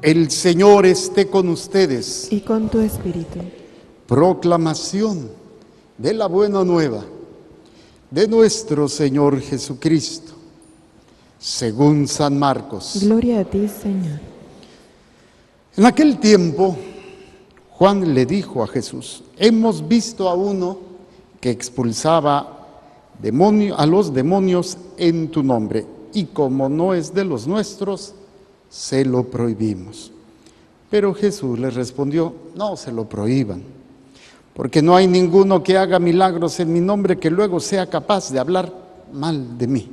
El Señor esté con ustedes. Y con tu espíritu. Proclamación de la buena nueva de nuestro Señor Jesucristo, según San Marcos. Gloria a ti, Señor. En aquel tiempo, Juan le dijo a Jesús: hemos visto a uno que expulsaba a los demonios en tu nombre, y como no es de los nuestros, se lo prohibimos. Pero Jesús les respondió: no se lo prohíban, porque no hay ninguno que haga milagros en mi nombre que luego sea capaz de hablar mal de mí.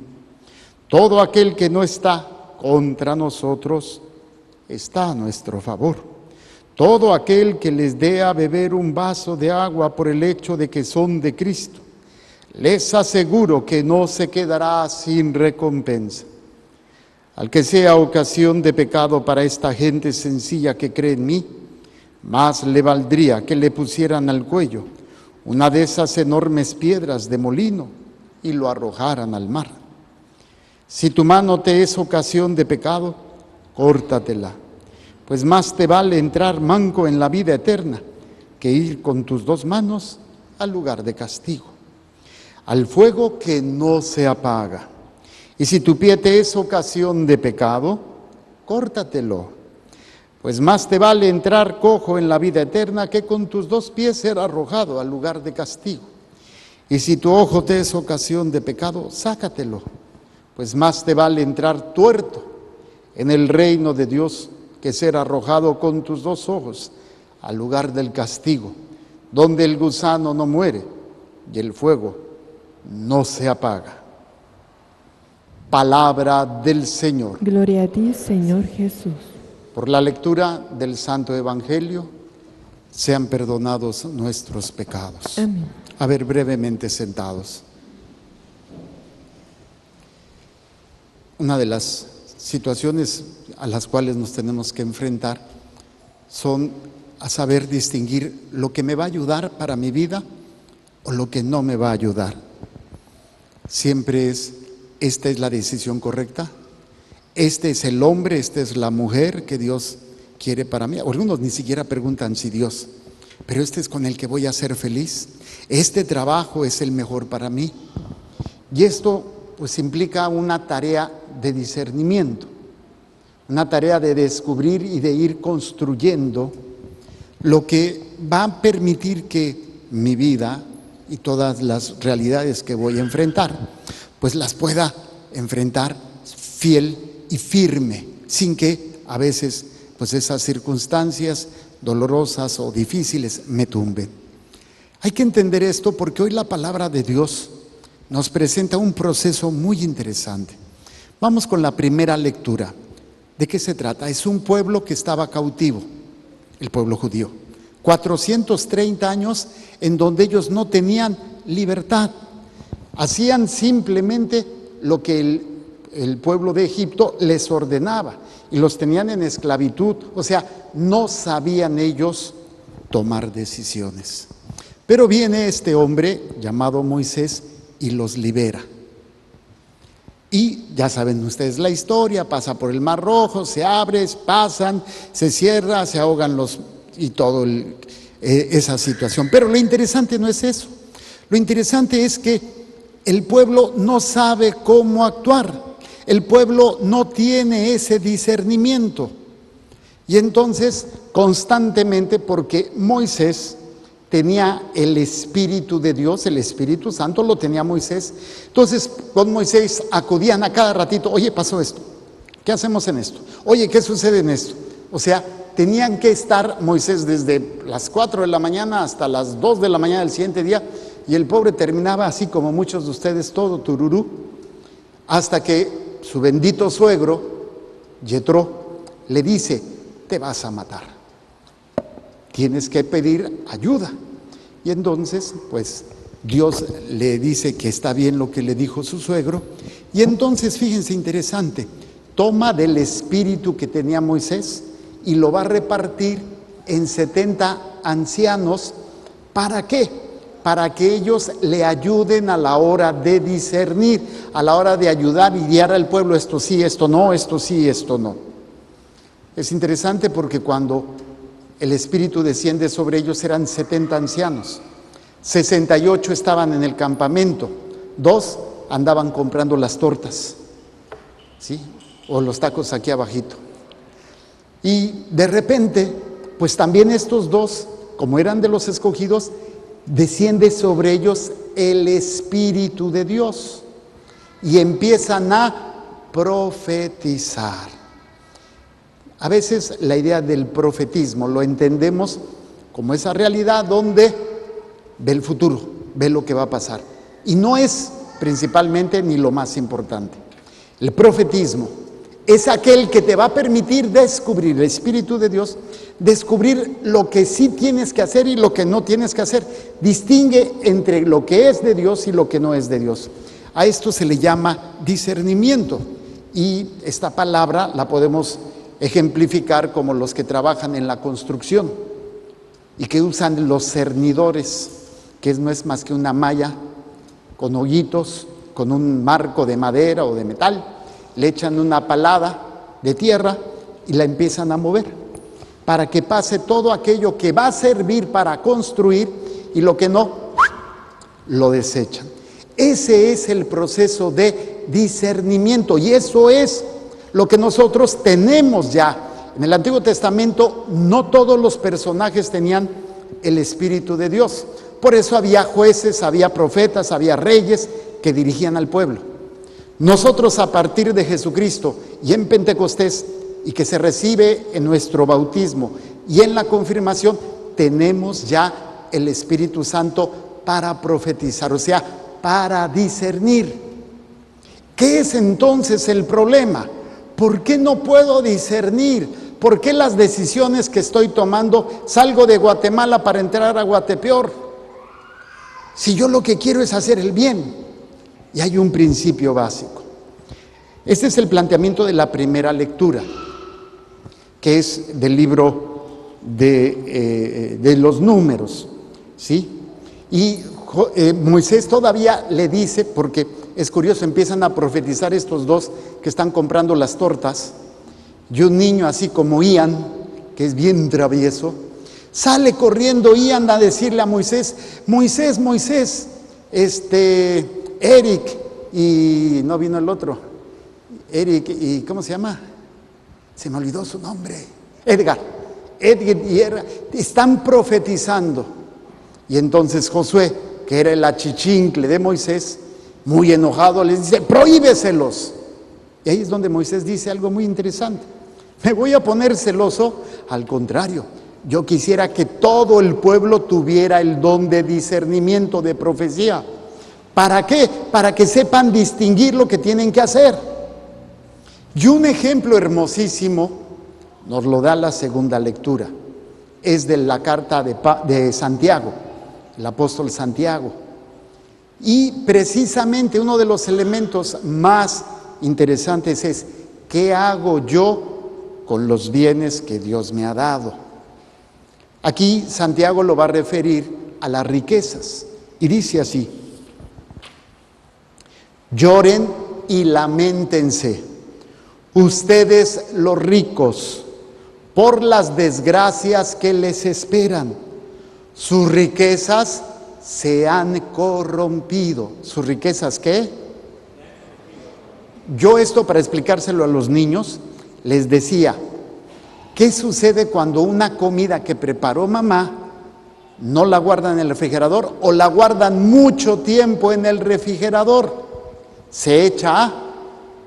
Todo aquel que no está contra nosotros está a nuestro favor. Todo aquel que les dé a beber un vaso de agua por el hecho de que son de Cristo, les aseguro que no se quedará sin recompensa. Al que sea ocasión de pecado para esta gente sencilla que cree en mí, más le valdría que le pusieran al cuello una de esas enormes piedras de molino y lo arrojaran al mar. Si tu mano te es ocasión de pecado, córtatela, pues más te vale entrar manco en la vida eterna que ir con tus dos manos al lugar de castigo, al fuego que no se apaga. Y si tu pie te es ocasión de pecado, córtatelo, pues más te vale entrar cojo en la vida eterna que con tus dos pies ser arrojado al lugar de castigo. Y si tu ojo te es ocasión de pecado, sácatelo, pues más te vale entrar tuerto en el reino de Dios que ser arrojado con tus dos ojos al lugar del castigo, donde el gusano no muere y el fuego no se apaga. Palabra del Señor. Gloria a ti, Señor Jesús. Por la lectura del Santo Evangelio, sean perdonados nuestros pecados. Amén. A ver, brevemente sentados. Una de las situaciones a las cuales nos tenemos que enfrentar son a saber distinguir lo que me va a ayudar para mi vida o lo que no me va a ayudar. Siempre esta es la decisión correcta. Este es el hombre, esta es la mujer que Dios quiere para mí. Algunos ni siquiera preguntan si Dios, pero este es con el que voy a ser feliz. Este trabajo es el mejor para mí. Y esto pues implica una tarea de discernimiento, una tarea de descubrir y de ir construyendo lo que va a permitir que mi vida y todas las realidades que voy a enfrentar, pues las pueda enfrentar fiel y firme, sin que a veces pues esas circunstancias dolorosas o difíciles me tumben. Hay que entender esto porque hoy la palabra de Dios nos presenta un proceso muy interesante. Vamos con la primera lectura. ¿De qué se trata? Es un pueblo que estaba cautivo, el pueblo judío. 430 años en donde ellos no tenían libertad. Hacían simplemente lo que el pueblo de Egipto les ordenaba y los tenían en esclavitud, o sea, no sabían ellos tomar decisiones. Pero viene este hombre llamado Moisés y los libera. Y ya saben ustedes la historia, pasa por el Mar Rojo, se abre, pasan, se cierra, se ahogan y todo esa situación. Pero lo interesante no es eso, lo interesante es que el pueblo no sabe cómo actuar. El pueblo no tiene ese discernimiento. Y entonces, constantemente, porque Moisés tenía el Espíritu de Dios, el Espíritu Santo lo tenía Moisés. Entonces, con Moisés acudían a cada ratito: oye, pasó esto, ¿qué hacemos en esto? Oye, ¿qué sucede en esto? O sea, tenían que estar Moisés desde las 4 de la mañana hasta las 2 de la mañana del siguiente día, y el pobre terminaba así como muchos de ustedes, todo tururú, hasta que su bendito suegro, Yetro, le dice: te vas a matar, tienes que pedir ayuda. Y entonces, pues, Dios le dice que está bien lo que le dijo su suegro, y entonces, fíjense, interesante, toma del espíritu que tenía Moisés y lo va a repartir en 70 ancianos. ¿Para qué? Para que ellos le ayuden a la hora de discernir, a la hora de ayudar y guiar al pueblo: esto sí, esto no, esto sí, esto no. Es interesante porque cuando el Espíritu desciende sobre ellos eran 70 ancianos. 68 estaban en el campamento, 2 andaban comprando las tortas, ¿sí? O los tacos aquí abajito. Y de repente, pues también estos 2, como eran de los escogidos, desciende sobre ellos el Espíritu de Dios y empiezan a profetizar. A veces la idea del profetismo lo entendemos como esa realidad donde ve el futuro, ve lo que va a pasar. Y no es principalmente ni lo más importante. El profetismo es aquel que te va a permitir descubrir, el Espíritu de Dios, descubrir lo que sí tienes que hacer y lo que no tienes que hacer. Distingue entre lo que es de Dios y lo que no es de Dios. A esto se le llama discernimiento. Y esta palabra la podemos ejemplificar como los que trabajan en la construcción y que usan los cernidores, que no es más que una malla con hoyitos, con un marco de madera o de metal, le echan una palada de tierra y la empiezan a mover para que pase todo aquello que va a servir para construir y lo que no, lo desechan. Ese es el proceso de discernimiento y eso es lo que nosotros tenemos ya. En el Antiguo Testamento no todos los personajes tenían el Espíritu de Dios. Por eso había jueces, había profetas, había reyes que dirigían al pueblo. Nosotros a partir de Jesucristo y en Pentecostés y que se recibe en nuestro bautismo y en la confirmación, tenemos ya el Espíritu Santo para profetizar, o sea, para discernir. ¿Qué es entonces el problema? ¿Por qué no puedo discernir? ¿Por qué las decisiones que estoy tomando, salgo de Guatemala para entrar a Guatepeor? Si yo lo que quiero es hacer el bien. Y hay un principio básico. Este es el planteamiento de la primera lectura, que es del libro de los Números, ¿sí? Y Moisés todavía le dice, porque es curioso, empiezan a profetizar estos 2 que están comprando las tortas, y un niño así como Ian, que es bien travieso, sale corriendo Ian a decirle a Moisés, Moisés, Eric, y no vino el otro, Eric, y ¿cómo se llama? Se me olvidó su nombre, Edgar y Edgar, están profetizando. Y entonces Josué, que era el achichincle de Moisés, muy enojado, les dice, prohíbeselos. Y ahí es donde Moisés dice algo muy interesante. ¿Me voy a poner celoso? Al contrario, yo quisiera que todo el pueblo tuviera el don de discernimiento, de profecía. ¿Para qué? Para que sepan distinguir lo que tienen que hacer. Y un ejemplo hermosísimo nos lo da la segunda lectura. Es de la carta de Santiago, el apóstol Santiago. Y precisamente uno de los elementos más interesantes es, ¿qué hago yo con los bienes que Dios me ha dado? Aquí Santiago lo va a referir a las riquezas y dice así: lloren y lamentense, ustedes los ricos, por las desgracias que les esperan. Sus riquezas se han corrompido. ¿Sus riquezas qué? Yo esto para explicárselo a los niños les decía, ¿qué sucede cuando una comida que preparó mamá no la guardan en el refrigerador o la guardan mucho tiempo en el refrigerador? Se echa a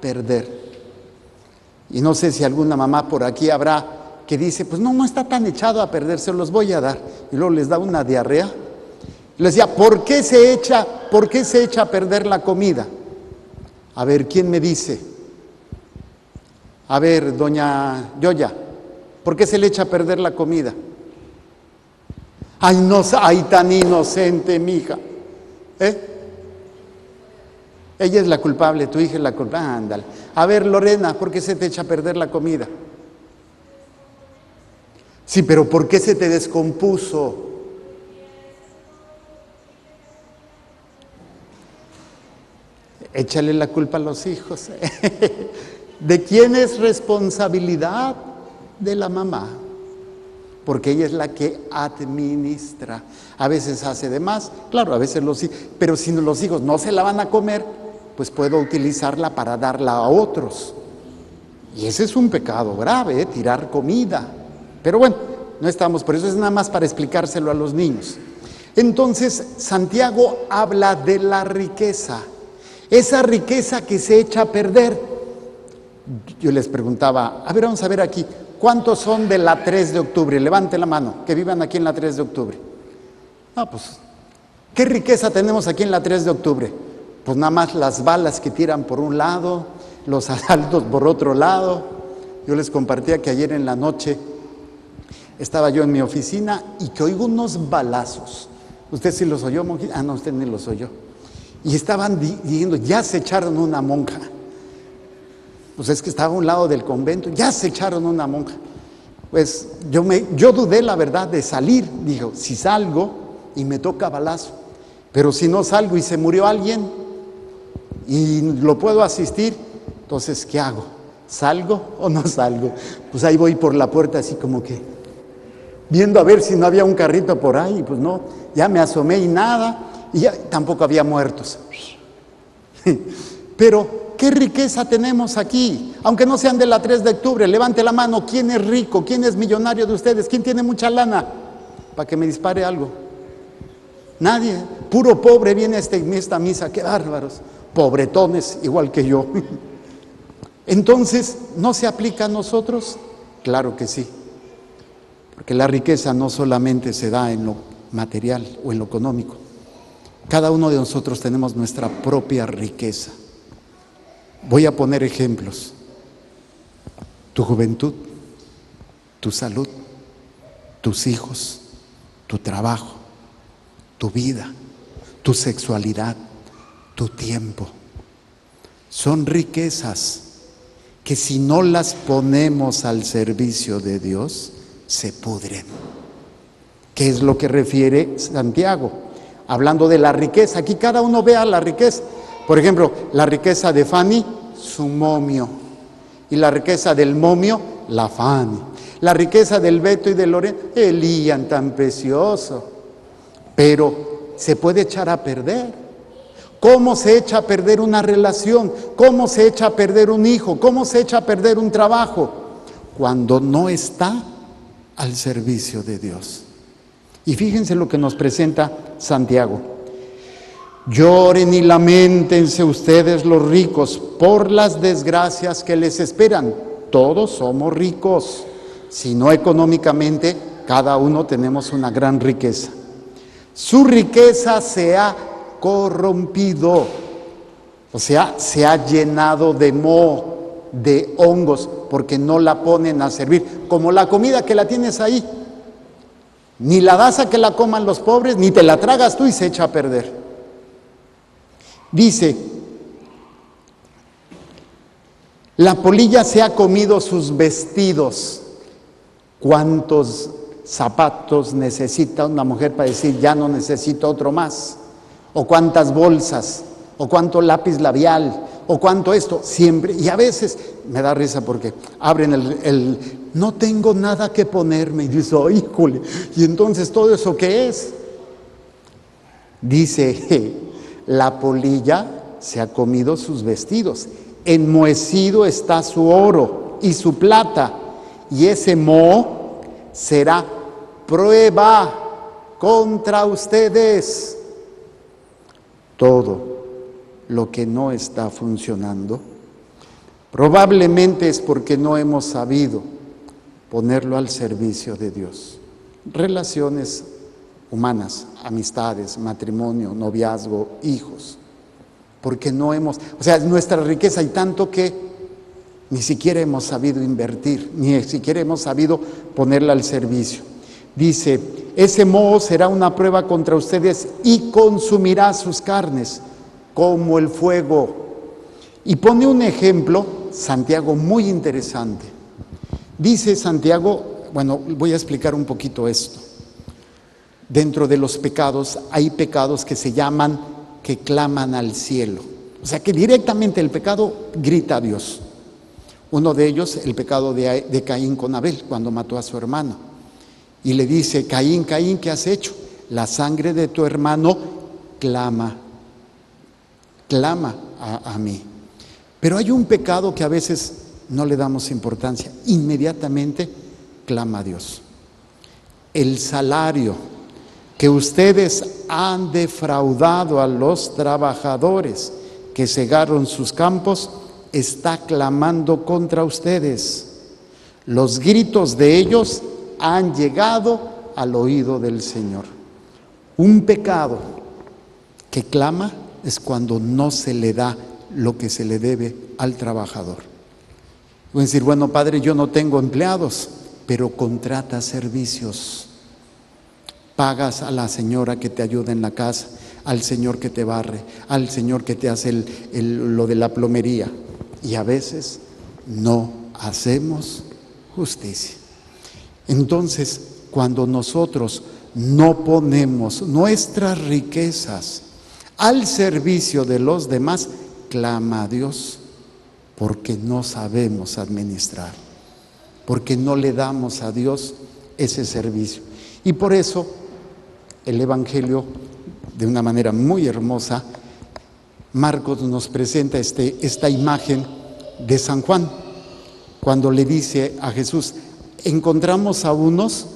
perder. Y no sé si alguna mamá por aquí habrá que dice, pues no está tan echado a perder, se los voy a dar. Y luego les da una diarrea. Les decía, ¿por qué se echa a perder la comida? A ver, ¿quién me dice? A ver, doña Yoya, ¿por qué se le echa a perder la comida? Ay, no, ay, tan inocente, mija. Ella es la culpable, tu hija es la culpable. Ándale. A ver, Lorena, ¿por qué se te echa a perder la comida? Sí, pero ¿por qué se te descompuso? Échale la culpa a los hijos. ¿De quién es responsabilidad? de la mamá, porque ella es la que administra. A veces hace de más, claro, a veces pero si los hijos no se la van a comer, pues puedo utilizarla para darla a otros. Y ese es un pecado grave, tirar comida. Pero bueno, no estamos, por eso es nada más para explicárselo a los niños. Entonces, Santiago habla de la riqueza, esa riqueza que se echa a perder. Yo les preguntaba, a ver, vamos a ver aquí, ¿cuántos son de la 3 de octubre? Levanten la mano, que vivan aquí en la 3 de octubre. Pues, ¿qué riqueza tenemos aquí en la 3 de octubre? Pues nada más las balas que tiran por un lado, los asaltos por otro lado. Yo les compartía que ayer en la noche estaba yo en mi oficina y que oigo unos balazos. ¿Usted sí los oyó, monjita? No, usted ni los oyó. Y estaban diciendo, ya se echaron una monja. Pues es que estaba a un lado del convento, ya se echaron una monja. Pues yo dudé, la verdad, de salir. Dijo, si salgo y me toca balazo, pero si no salgo y se murió alguien y lo puedo asistir, entonces, ¿qué hago? ¿Salgo o no salgo? Pues ahí voy por la puerta así como que viendo a ver si no había un carrito por ahí. Pues no, ya me asomé y nada, y ya tampoco había muertos. Pero ¿qué riqueza tenemos aquí? Aunque no sean de la 3 de octubre, levante la mano. ¿Quién es rico? ¿Quién es millonario de ustedes? ¿Quién tiene mucha lana? Para que me dispare algo. Nadie. Puro pobre viene a esta misa. ¡Qué bárbaros! Pobretones, igual que yo. Entonces, ¿no se aplica a nosotros? Claro que sí. Porque la riqueza no solamente se da en lo material o en lo económico. Cada uno de nosotros tenemos nuestra propia riqueza. Voy a poner ejemplos. Tu juventud, tu salud, tus hijos, tu trabajo, tu vida, tu sexualidad, tu tiempo. Son riquezas que si no las ponemos al servicio de Dios, se pudren. ¿Qué es lo que refiere Santiago? Hablando de la riqueza. Aquí cada uno vea la riqueza. Por ejemplo, la riqueza de Fanny, su momio. Y la riqueza del momio, la Fanny. La riqueza del Beto y de Lorena, el Ian tan precioso. Pero se puede echar a perder. ¿Cómo se echa a perder una relación? ¿Cómo se echa a perder un hijo? ¿Cómo se echa a perder un trabajo? Cuando no está al servicio de Dios. Y fíjense lo que nos presenta Santiago. Lloren y lamentense ustedes los ricos por las desgracias que les esperan. Todos somos ricos, si no económicamente, cada uno tenemos una gran riqueza. Su riqueza se ha corrompido, o sea, se ha llenado de moho, de hongos, porque no la ponen a servir, como la comida que la tienes ahí. Ni la das a que la coman los pobres, ni te la tragas tú y se echa a perder. Dice, la polilla se ha comido sus vestidos. ¿Cuántos zapatos necesita una mujer para decir ya no necesito otro más? ¿O cuántas bolsas? ¿O cuánto lápiz labial? ¿O cuánto esto? Siempre. Y a veces me da risa porque abren no tengo nada que ponerme. Y dice, oh, híjole, ¿y entonces todo eso qué es? Dice, la polilla se ha comido sus vestidos. Enmohecido está su oro y su plata. Y ese moho será prueba contra ustedes. Todo lo que no está funcionando probablemente es porque no hemos sabido ponerlo al servicio de Dios. Relaciones humanas, amistades, matrimonio, noviazgo, hijos. Porque no hemos, nuestra riqueza hay tanto que ni siquiera hemos sabido invertir, ni siquiera hemos sabido ponerla al servicio. Dice, ese moho será una prueba contra ustedes y consumirá sus carnes como el fuego. Y pone un ejemplo, Santiago, muy interesante. Dice Santiago, voy a explicar un poquito esto. Dentro de los pecados hay pecados que se llaman, que claman al cielo. O sea que directamente el pecado grita a Dios. Uno de ellos, el pecado de Caín con Abel, cuando mató a su hermano. Y le dice: Caín, Caín, ¿qué has hecho? La sangre de tu hermano clama a mí. Pero hay un pecado que a veces no le damos importancia. Inmediatamente clama a Dios. El salario que ustedes han defraudado a los trabajadores que segaron sus campos está clamando contra ustedes. Los gritos de ellos han llegado al oído del Señor. Un pecado que clama es cuando no se le da lo que se le debe al trabajador. Voy a decir: bueno, padre, yo no tengo empleados, pero contrata servicios. Pagas a la señora que te ayuda en la casa, al señor que te barre, al señor que te hace lo de la plomería. Y a veces no hacemos justicia. Entonces, cuando nosotros no ponemos nuestras riquezas al servicio de los demás, clama a Dios, porque no sabemos administrar, porque no le damos a Dios ese servicio. Y por eso el Evangelio, de una manera muy hermosa, Marcos nos presenta esta imagen de San Juan, cuando le dice a Jesús: encontramos a unos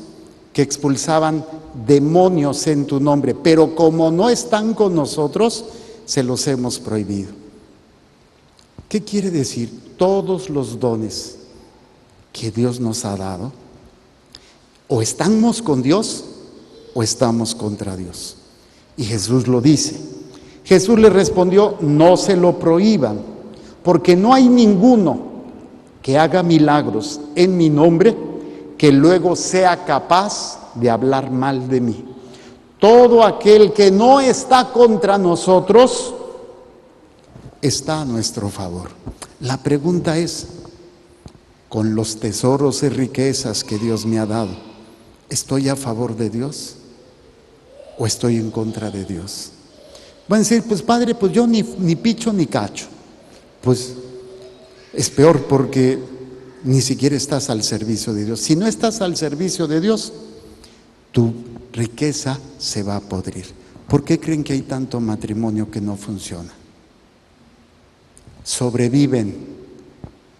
que expulsaban demonios en tu nombre, pero como no están con nosotros, se los hemos prohibido. ¿Qué quiere decir? Todos los dones que Dios nos ha dado, o estamos con Dios o estamos contra Dios. Y Jesús lo dice. Jesús le respondió: no se lo prohíban, porque no hay ninguno que haga milagros en mi nombre que luego sea capaz de hablar mal de mí. Todo aquel que no está contra nosotros está a nuestro favor. La pregunta es: con los tesoros y riquezas que Dios me ha dado, ¿estoy a favor de Dios o estoy en contra de Dios? Van a decir: pues padre, pues yo ni picho ni cacho. Pues es peor, porque ni siquiera estás al servicio de Dios. Si no estás al servicio de Dios, tu riqueza se va a podrir. ¿Por qué creen que hay tanto matrimonio que no funciona? Sobreviven,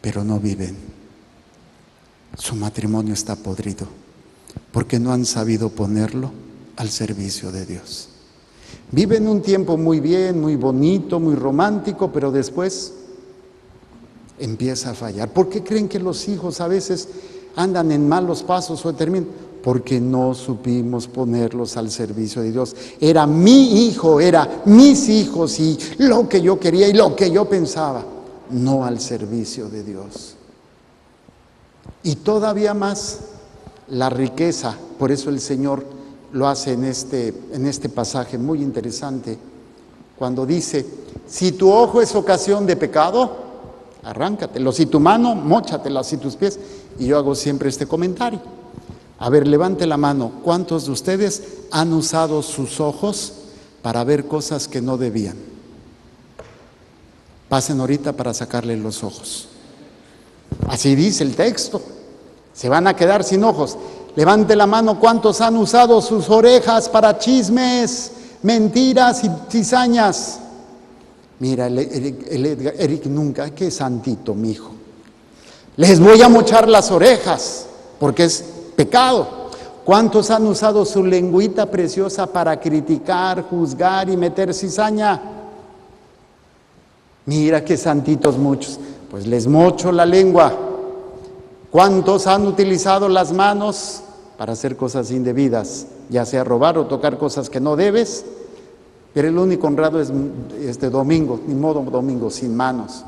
pero no viven. Su matrimonio está podrido porque no han sabido ponerlo al servicio de Dios. Viven un tiempo muy bien, muy bonito, muy romántico, pero después empieza a fallar. ¿Por qué creen que los hijos a veces andan en malos pasos o terminan? Porque no supimos ponerlos al servicio de Dios. Era mi hijo, era mis hijos y lo que yo quería y lo que yo pensaba, no al servicio de Dios. Y todavía más la riqueza. Por eso el Señor lo hace en este pasaje muy interesante, cuando dice: si tu ojo es ocasión de pecado, arráncatelo; si tu mano, móchatela; si tus pies. Y yo hago siempre este comentario: a ver, levante la mano, ¿cuántos de ustedes han usado sus ojos para ver cosas que no debían? Pasen ahorita para sacarle los ojos. Así dice el texto. Se van a quedar sin ojos. Levante la mano, ¿cuántos han usado sus orejas para chismes, mentiras y cizañas? Mira, Eric nunca, qué santito, mi hijo. Les voy a mochar las orejas, porque es pecado. ¿Cuántos han usado su lengüita preciosa para criticar, juzgar y meter cizaña? Mira qué santitos muchos. Pues les mocho la lengua. ¿Cuántos han utilizado las manos para hacer cosas indebidas, ya sea robar o tocar cosas que no debes? Pero el único honrado es este domingo, ni modo domingo sin manos.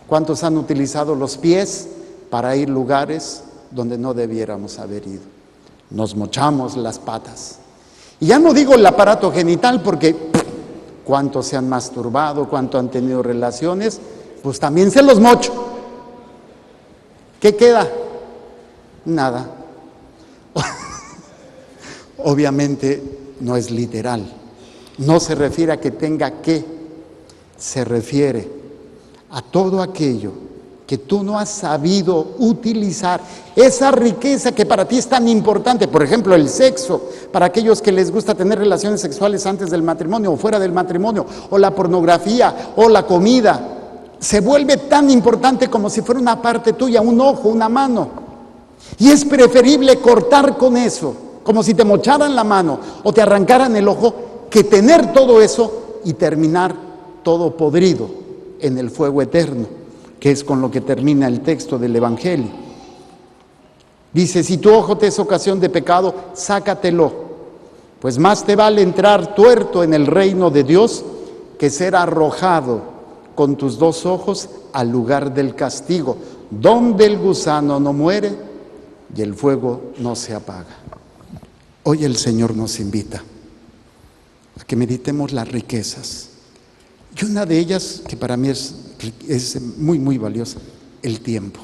¿Cuántos han utilizado los pies para ir lugares donde no debiéramos haber ido? Nos mochamos las patas. Y ya no digo el aparato genital, porque ¿cuántos se han masturbado? ¿Cuántos han tenido relaciones? Pues también se los mocho. ¿Qué queda? Nada. Obviamente no es literal. No se refiere a que tenga que. Se refiere a todo aquello que tú no has sabido utilizar esa riqueza que para ti es tan importante. Por ejemplo, el sexo, para aquellos que les gusta tener relaciones sexuales antes del matrimonio o fuera del matrimonio, o la pornografía o la comida, se vuelve tan importante como si fuera una parte tuya, un ojo, una mano. Y es preferible cortar con eso, como si te mocharan la mano o te arrancaran el ojo, que tener todo eso y terminar todo podrido en el fuego eterno, que es con lo que termina el texto del Evangelio. Dice, si tu ojo te es ocasión de pecado, sácatelo, pues más te vale entrar tuerto en el reino de Dios que ser arrojado con tus dos ojos al lugar del castigo, donde el gusano no muere y el fuego no se apaga. Hoy el Señor nos invita a que meditemos las riquezas. Y una de ellas, que para mí es muy, muy valiosa, el tiempo.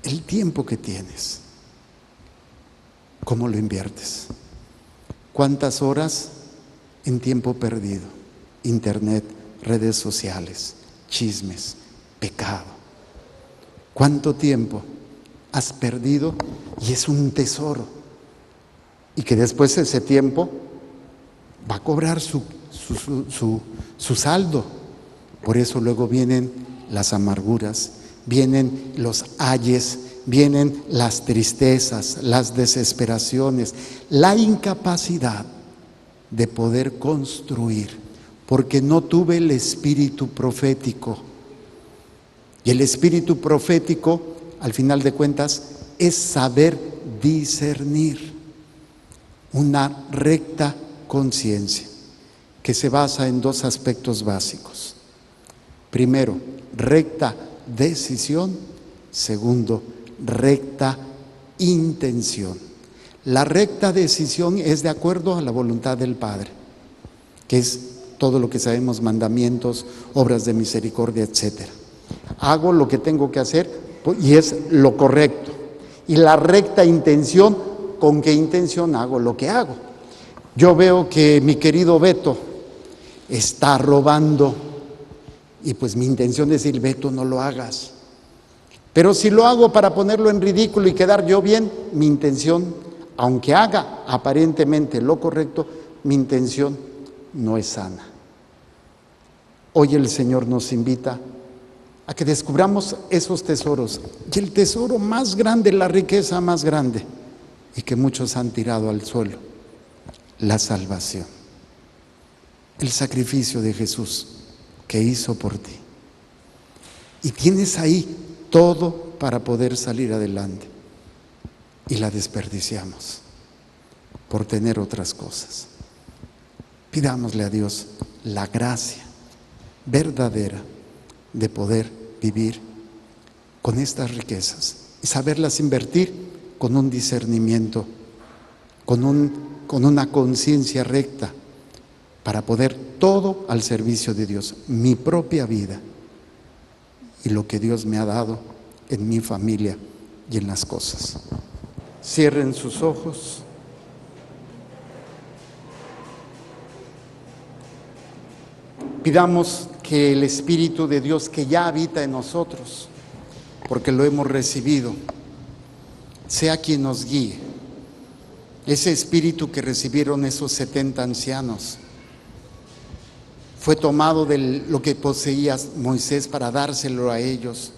El tiempo que tienes. ¿Cómo lo inviertes? ¿Cuántas horas en tiempo perdido? Internet, redes sociales, chismes, pecado. ¿Cuánto tiempo has perdido? Y es un tesoro. Y que después ese tiempo va a cobrar su saldo. Por eso luego vienen las amarguras, vienen los ayes, vienen las tristezas, las desesperaciones, la incapacidad de poder construir, porque no tuve el espíritu profético. Y el espíritu profético, al final de cuentas, es saber discernir, una recta conciencia, que se basa en dos aspectos básicos. Primero, recta decisión. Segundo, recta intención. La recta decisión es de acuerdo a la voluntad del Padre, que es todo lo que sabemos, mandamientos, obras de misericordia, etc. Hago lo que tengo que hacer y es lo correcto. Y la recta intención, ¿con qué intención hago lo que hago? Yo veo que mi querido Beto está robando y pues mi intención es decir, Beto, no lo hagas. Pero si lo hago para ponerlo en ridículo y quedar yo bien, mi intención, aunque haga aparentemente lo correcto, mi intención no es sana. Hoy el Señor nos invita a que descubramos esos tesoros. Y el tesoro más grande, la riqueza más grande, y que muchos han tirado al suelo, la salvación. El sacrificio de Jesús que hizo por ti. Y tienes ahí todo para poder salir adelante. Y la desperdiciamos por tener otras cosas. Pidámosle a Dios la gracia verdadera de poder vivir con estas riquezas y saberlas invertir con un discernimiento, con una conciencia recta, para poder todo al servicio de Dios, mi propia vida y lo que Dios me ha dado en mi familia y en las cosas. Cierren sus ojos. Pidamos que el Espíritu de Dios que ya habita en nosotros, porque lo hemos recibido, sea quien nos guíe. Ese Espíritu que recibieron esos 70 ancianos fue tomado de lo que poseía Moisés para dárselo a ellos.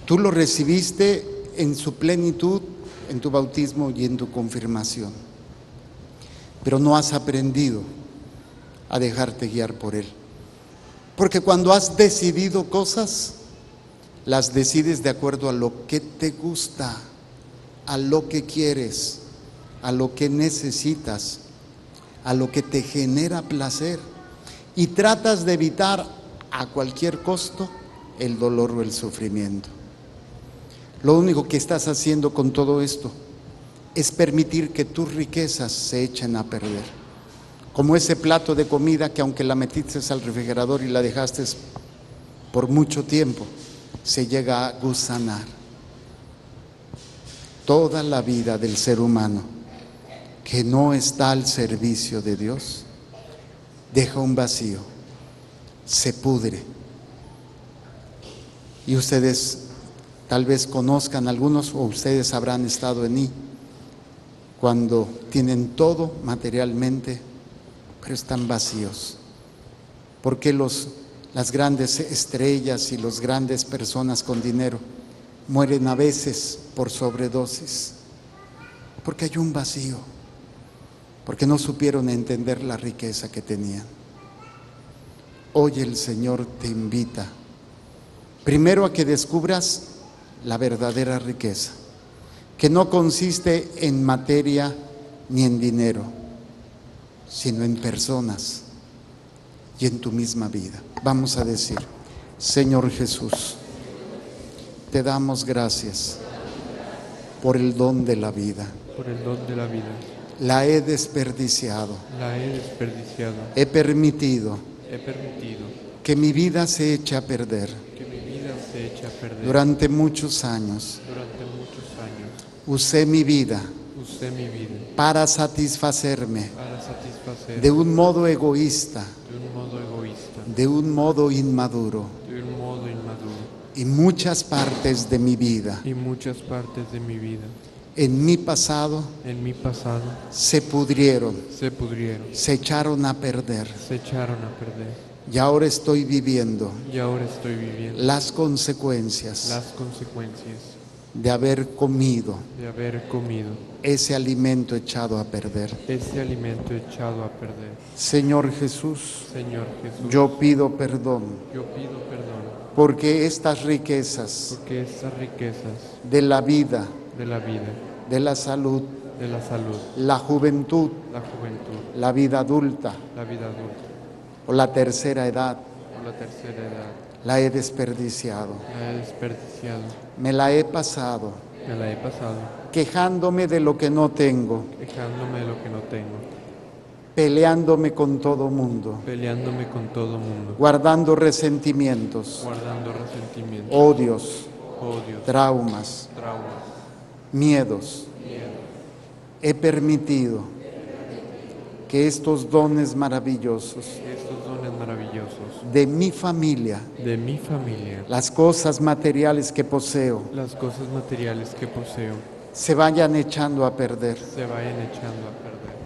Tú lo recibiste en su plenitud, en tu bautismo y en tu confirmación. Pero no has aprendido a dejarte guiar por Él. Porque cuando has decidido cosas, las decides de acuerdo a lo que te gusta, a lo que quieres, a lo que necesitas, a lo que te genera placer. Y tratas de evitar a cualquier costo el dolor o el sufrimiento. Lo único que estás haciendo con todo esto es permitir que tus riquezas se echen a perder. Como ese plato de comida que aunque la metiste al refrigerador y la dejaste por mucho tiempo, se llega a gusanar. Toda la vida del ser humano que no está al servicio de Dios deja un vacío, se pudre Y ustedes tal vez conozcan algunos, o ustedes habrán estado en ahí, cuando tienen todo materialmente, pero están vacíos. ¿Por qué las grandes estrellas y las grandes personas con dinero mueren a veces por sobredosis? Porque hay un vacío, porque no supieron entender la riqueza que tenían. Hoy el Señor te invita primero a que descubras la verdadera riqueza, que no consiste en materia ni en dinero, sino en personas y en tu misma vida. Vamos a decir: Señor Jesús, te damos gracias por el don de la vida. Por el don de la vida. La he desperdiciado. La he desperdiciado. He permitido He permitido que mi vida se eche a perder que mi vida se eche a perder. durante muchos años. Durante muchos años Usé mi vida usé mi vida para satisfacerme para satisfacer de un modo egoísta, de un modo egoísta, de un modo inmaduro, de un modo inmaduro, y muchas partes de mi vida, y muchas partes de mi vida, en mi pasado, en mi pasado, se pudrieron, se pudrieron, se echaron a perder, se echaron a perder, y ahora estoy viviendo y ahora estoy viviendo las consecuencias las consecuencias de haber comido de haber comido ese alimento echado a perder. ese alimento echado a perder. Señor Jesús, Señor Jesús, yo pido perdón yo pido perdón porque estas riquezas porque estas riquezas de la vida, de la vida, de la salud, de la salud, la juventud, la juventud, la vida adulta la vida adulta o la tercera edad, o la tercera edad, la he desperdiciado. la he desperdiciado, Me la he pasado me la he pasado quejándome de lo que no tengo, quejándome de lo que no tengo, peleándome con todo mundo, peleándome con todo mundo, guardando resentimientos, guardando resentimientos, odios, odios, traumas, traumas, miedos. miedo. He permitido que estos dones maravillosos Estos dones maravillosos de mi familia, de mi familia, las cosas materiales que poseo, las cosas materiales que poseo, se vayan echando a perder se vayan echando a perder,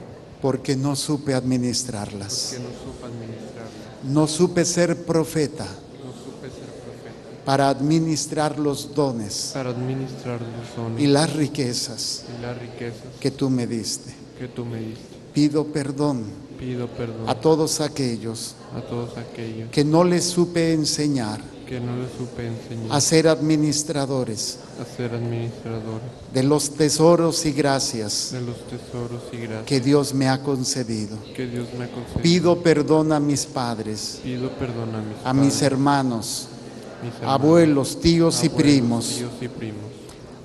porque no supe administrarlas. que no supe administrarlas, No supe ser profeta no supe ser profeta para administrar los dones para administrar los dones y las riquezas y las riquezas que tú me diste. que tú me diste. Pido perdón Pido perdón a todos aquellos a todos aquellos que no les supe enseñar que no les supe enseñar a ser administradores a ser administradores de los tesoros y gracias de los tesoros y gracias que Dios me ha concedido. que Dios me ha concedido. Pido perdón a mis padres, Pido perdón a mis padres, hermanos, mis hermanos, abuelos, tíos y abuelos, primos, tíos y primos,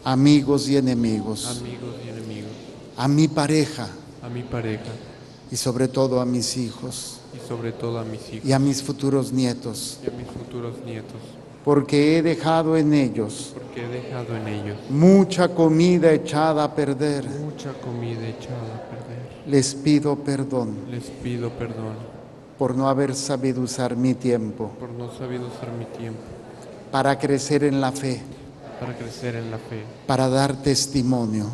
amigos y enemigos, amigos y enemigos, a mi pareja a mi pareja y sobre todo a mis hijos y sobre todo a mis hijos y a mis futuros nietos, y a mis futuros nietos, porque he dejado en ellos porque he dejado en ellos mucha comida echada a perder. mucha comida echada a perder. Les pido perdón Les pido perdón por no haber sabido usar mi tiempo por no sabido usar mi tiempo para crecer en la fe, para crecer en la fe, para dar testimonio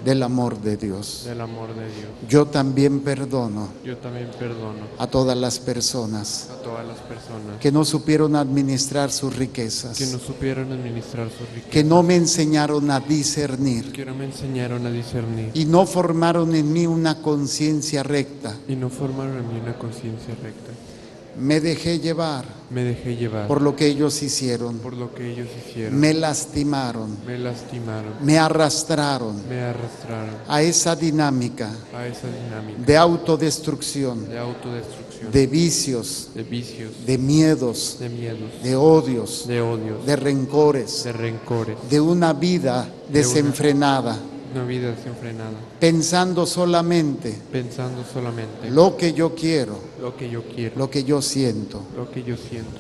del amor de Dios. del amor de Dios. Yo también perdono Yo también perdono a todas las personas a todas las personas que no supieron administrar sus riquezas, que no supieron administrar sus riquezas, que no me enseñaron a discernir que no me enseñaron a discernir y no formaron en mí una conciencia recta. y no formaron en mí una conciencia recta. Me dejé llevar Me dejé llevar por lo que ellos hicieron, por lo que ellos hicieron. me lastimaron, Me lastimaron, me arrastraron me arrastraron a esa dinámica a esa dinámica de autodestrucción, de autodestrucción, de vicios, de vicios, de miedos, de miedos, de odios, de odios, de rencores, de rencores, de una vida desenfrenada, una vida desenfrenada, pensando solamente pensando solamente lo que yo quiero, lo que yo quiero, lo que yo siento. lo que yo siento.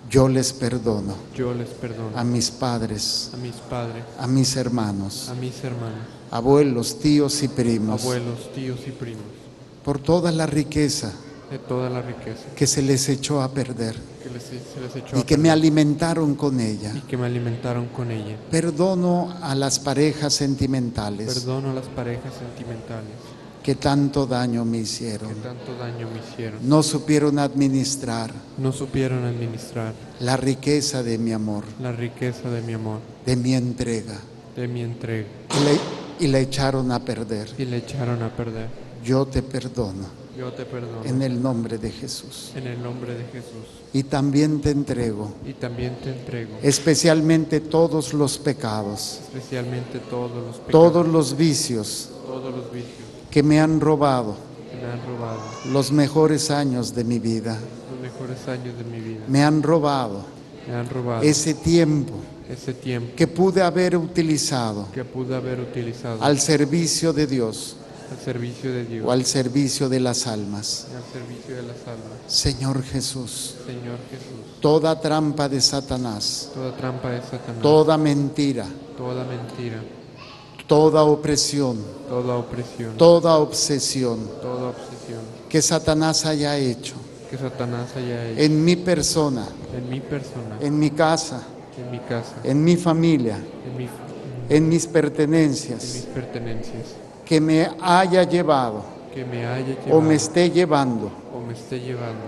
Yo les perdono Yo les perdono a mis padres, a mis padres, a mis hermanos, a mis hermanos, abuelos, tíos y primos, abuelos, tíos y primos, por toda la riqueza de toda la riqueza que se les echó a perder se les echó y a que me perder, alimentaron con ella. y que me alimentaron con ella. Perdono a las parejas sentimentales Perdono a las parejas sentimentales que tanto daño me que hicieron. tanto daño me hicieron. No supieron administrar No supieron administrar la riqueza de mi amor, la riqueza de mi amor, de mi entrega, de mi entrega, y la echaron a perder. y le echaron a perder. Yo te perdono Yo te perdono en el nombre de Jesús. en el nombre de Jesús. Y también te entrego Y también te entrego especialmente todos los pecados, especialmente todos los pecados, todos los vicios todos los vicios que me han robado que me han robado los mejores años de mi vida. los mejores años de mi vida. Me han robado Me han robado ese tiempo ese tiempo que pude haber utilizado que pude haber utilizado al servicio de Dios al servicio de Dios, o al servicio de las almas. al servicio de las almas. Señor Jesús, Señor Jesús, toda trampa de Satanás, toda trampa de Satanás, toda mentira, toda mentira, toda opresión, toda opresión, toda obsesión toda obsesión que Satanás haya hecho que Satanás haya hecho en mi persona, en mi persona, en mi casa, en mi casa, en mi familia, en mis en pertenencias, mis pertenencias, que me haya llevado que me haya o llevado me esté llevando o me esté llevando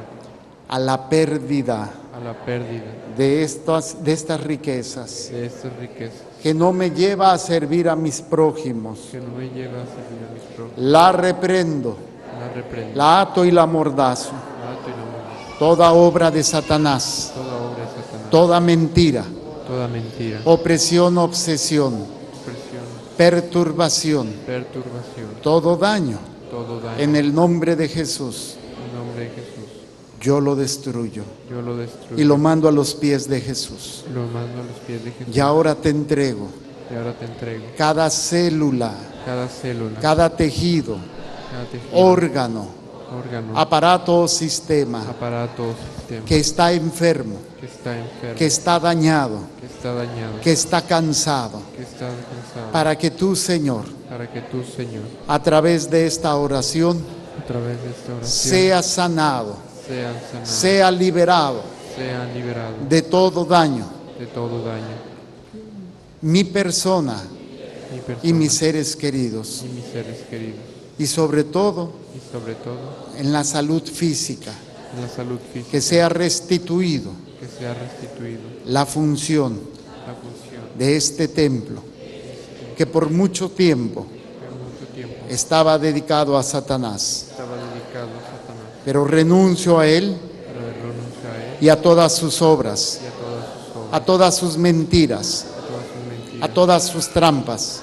a la pérdida a la pérdida de estas riquezas, de estas riquezas, que no me lleva a servir a mis prójimos. que no me lleva a servir a mis prójimos. La reprendo, La reprendo, la ato y la mordazo. la ato y la muero. Toda obra de Satanás, Toda obra de Satanás, toda mentira, toda mentira, opresión, obsesión, opresión, perturbación, perturbación, todo daño, todo daño, en el nombre de Jesús, en nombre de Jesús, yo lo destruyo yo lo destruyo y lo mando a los pies de Jesús. lo mando a los pies de Jesús. Y ahora te entrego Y ahora te entrego cada célula, cada célula, cada tejido, cada tejido, órgano, órgano, aparato o sistema aparato o sistema que está enfermo, que está enfermo, que está dañado, que está dañado, que está cansado, que está cansado, para que tú, Señor, para que tú, Señor, a través de esta oración, a través de esta oración, sea sanado, sean sanados, sea liberado sean liberados de todo daño, de todo daño, mi persona mi persona y mis seres queridos, y mis seres queridos, y sobre todo y sobre todo en la salud física, en la salud física, que sea restituido que sea restituido la función la función de este templo, que por mucho tiempo que en mucho tiempo estaba dedicado a Satanás, estaba dedicado a Satanás, pero renuncio a él pero renuncio a él y a todas sus obras, y a todas sus obras, a todas sus mentiras, a todas sus mentiras, a todas sus trampas,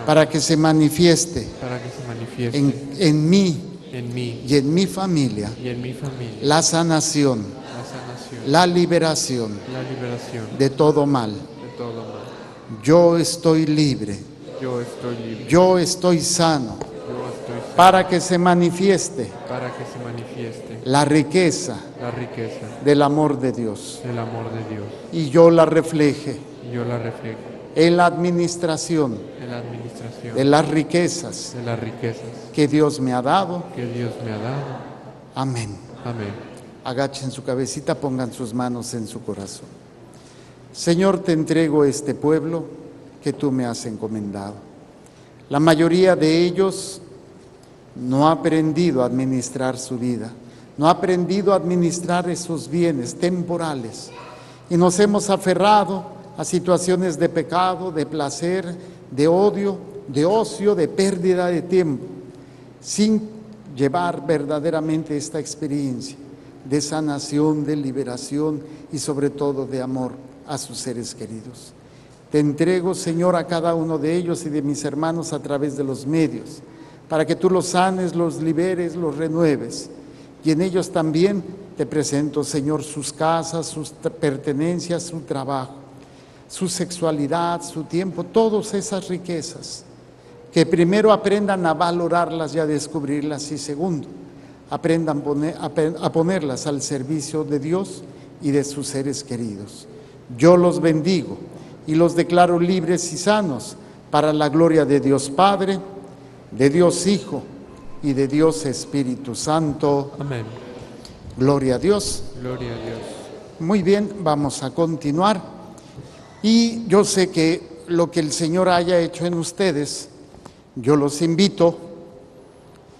para que se manifieste para que se manifieste en mí en mí y en mi familia y en mi familia la sanación, la sanación, la liberación la liberación de todo mal. de todo mal. Yo estoy libre, Yo estoy libre, yo estoy sano, yo estoy sano, para que se manifieste para que se manifieste la riqueza la riqueza del amor de Dios del amor de Dios y yo la refleje y yo la reflejo en la administración en la administración de las riquezas de las riquezas que Dios me ha dado. que Dios me ha dado. Amén. Amén. Agachen su cabecita, pongan sus manos en su corazón. Señor, te entrego este pueblo que tú me has encomendado. La mayoría de ellos no ha aprendido a administrar su vida, no ha aprendido a administrar esos bienes temporales y nos hemos aferrado a situaciones de pecado, de placer, de odio, de ocio, de pérdida de tiempo, sin llevar verdaderamente esta experiencia de sanación, de liberación y sobre todo de amor a sus seres queridos. Te entrego, Señor, a cada uno de ellos y de mis hermanos a través de los medios, para que tú los sanes, los liberes, los renueves. Y en ellos también te presento, Señor, sus casas, sus pertenencias, su trabajo, su sexualidad, su tiempo, todas esas riquezas. Que primero aprendan a valorarlas y a descubrirlas y segundo, aprendan a ponerlas al servicio de Dios y de sus seres queridos. Yo los bendigo y los declaro libres y sanos para la gloria de Dios Padre, de Dios Hijo y de Dios Espíritu Santo. Amén. Gloria a Dios. Gloria a Dios. Muy bien, vamos a continuar. Y yo sé que lo que el Señor haya hecho en ustedes, yo los invito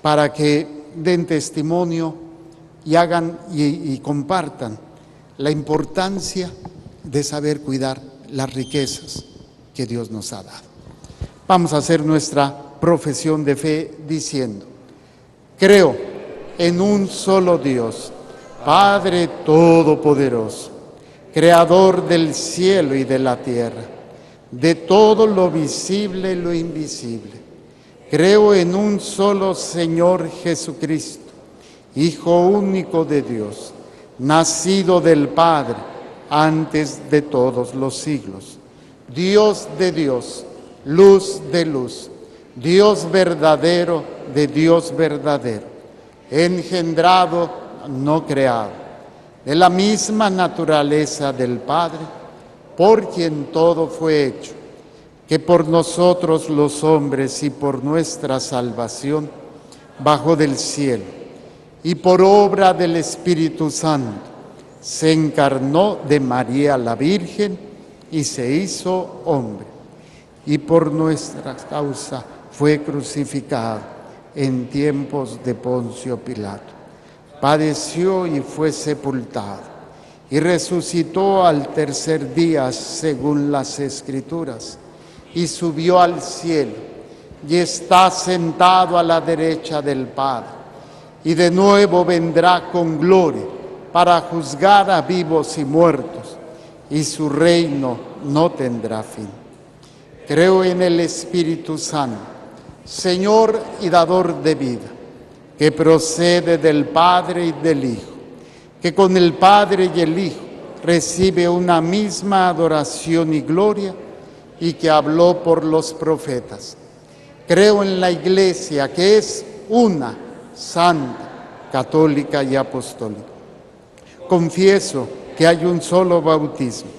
para que den testimonio y hagan y compartan la importancia de saber cuidar las riquezas que Dios nos ha dado. Vamos a hacer nuestra profesión de fe diciendo: creo en un solo Dios, Padre Todopoderoso, Creador del cielo y de la tierra, de todo lo visible y lo invisible. Creo en un solo Señor Jesucristo, Hijo único de Dios, nacido del Padre antes de todos los siglos, Dios de Dios, luz de luz, Dios verdadero de Dios verdadero, engendrado, no creado, de la misma naturaleza del Padre, por quien todo fue hecho, que por nosotros los hombres y por nuestra salvación bajó del cielo, y por obra del Espíritu Santo se encarnó de María la Virgen y se hizo hombre, y por nuestra causa fue crucificado en tiempos de Poncio Pilato. Padeció y fue sepultado, y resucitó al tercer día según las Escrituras, y subió al cielo, y está sentado a la derecha del Padre, y de nuevo vendrá con gloria para juzgar a vivos y muertos, y su reino no tendrá fin. Creo en el Espíritu Santo, Señor y dador de vida, que procede del Padre y del Hijo, que con el Padre y el Hijo recibe una misma adoración y gloria, y que habló por los profetas. Creo en la Iglesia, que es una, santa, católica y apostólica. Confieso que hay un solo bautismo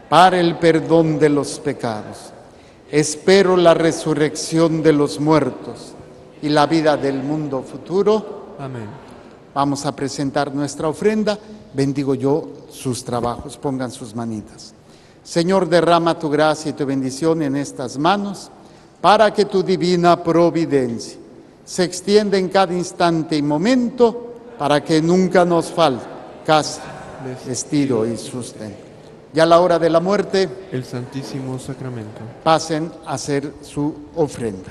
para el perdón de los pecados. Espero la resurrección de los muertos y la vida del mundo futuro. Amén. Vamos a presentar nuestra ofrenda. Bendigo yo sus trabajos. Pongan sus manitas. Señor, derrama tu gracia y tu bendición en estas manos, para que tu divina providencia se extienda en cada instante y momento, para que nunca nos falte casa, vestido y sustento. Y a la hora de la muerte, El Santísimo Sacramento. pasen a hacer su ofrenda.